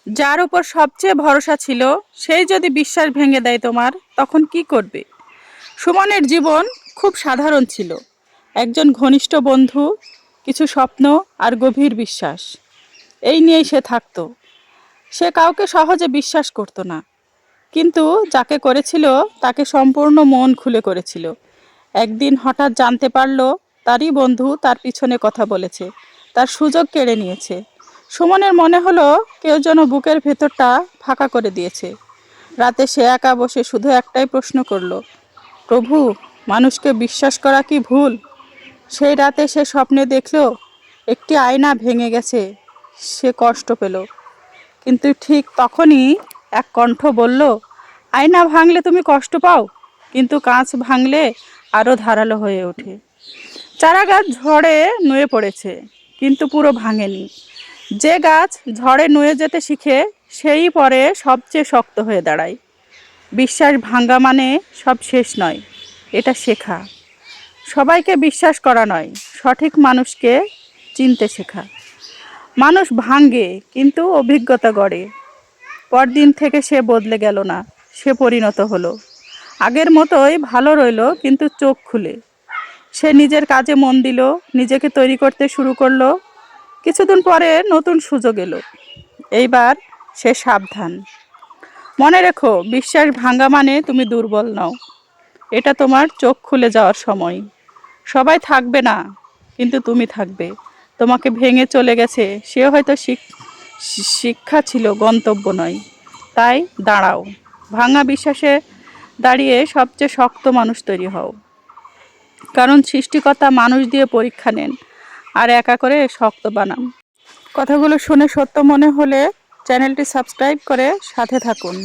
যার উপর সবচেয়ে ভরসা ছিল সেই যদি বিশ্বাস ভেঙে দেয় তোমার, তখন কি করবে? সুমনের জীবন খুব সাধারণ ছিল। একজন ঘনিষ্ঠ বন্ধু, কিছু স্বপ্ন আর গভীর বিশ্বাস, এই নিয়েই সে থাকতো। সে কাউকে সহজে বিশ্বাস করতো না, কিন্তু যাকে করেছিল তাকে সম্পূর্ণ মন খুলে করেছিল। একদিন হঠাৎ জানতে পারলো তারই বন্ধু তার পিছনে কথা বলেছে, তার সুযোগ কেড়ে নিয়েছে। সুমনের মনে হলো কেউ যেন বুকের ভেতরটা ফাঁকা করে দিয়েছে। রাতে সে একা বসে শুধু একটাই প্রশ্ন করলো, প্রভু, মানুষকে বিশ্বাস করা কি ভুল? সেই রাতে সে স্বপ্নে দেখলো একটি আয়না ভেঙে গেছে। সে কষ্ট পেল, কিন্তু ঠিক তখনই এক কণ্ঠ বলল, আয়না ভাঙলে তুমি কষ্ট পাও, কিন্তু কাঁচ ভাঙলে আরও ধারালো হয়ে ওঠে। চারা গাছ ঝড়ে নুয়ে পড়েছে, কিন্তু পুরো ভাঙেনি। যে গাছ ঝড়ে নুয়ে যেতে শিখে সেই পরে সবচেয়ে শক্ত হয়ে দাঁড়ায়। বিশ্বাস ভাঙা মানে সব শেষ নয়, এটা শেখা। সবাইকে বিশ্বাস করা নয়, সঠিক মানুষকে চিনতে শেখা। মানুষ ভাঙে, কিন্তু অভিজ্ঞতা গড়ে। পরদিন থেকে সে বদলে গেল না, সে পরিণত হলো। আগের মতোই ভালো রইল, কিন্তু চোখ খুলে। সে নিজের কাজে মন দিল, নিজেকে তৈরি করতে শুরু করলো। কিছুদিন পরে নতুন সুযোগ এলো। এইবার সে সাবধান। মনে রেখো, বিশ্বাস ভাঙা মানে তুমি দুর্বল নও, এটা তোমার চোখ খুলে যাওয়ার সময়। সবাই থাকবে না, কিন্তু তুমি থাকবে। তোমাকে ভেঙে চলে গেছে, সে হয়তো শিক্ষা ছিল, গন্তব্য নয়। তাই দাঁড়াও, ভাঙা বিশ্বাসে দাঁড়িয়ে সবচেয়ে শক্ত মানুষ তৈরি হও। কারণ সৃষ্টিকর্তা মানুষ দিয়ে পরীক্ষা নেন, আর একা করে শক্ত বানান। কথাগুলো শুনে সত্য মনে হলে চ্যানেলটি সাবস্ক্রাইব করে সাথে থাকুন।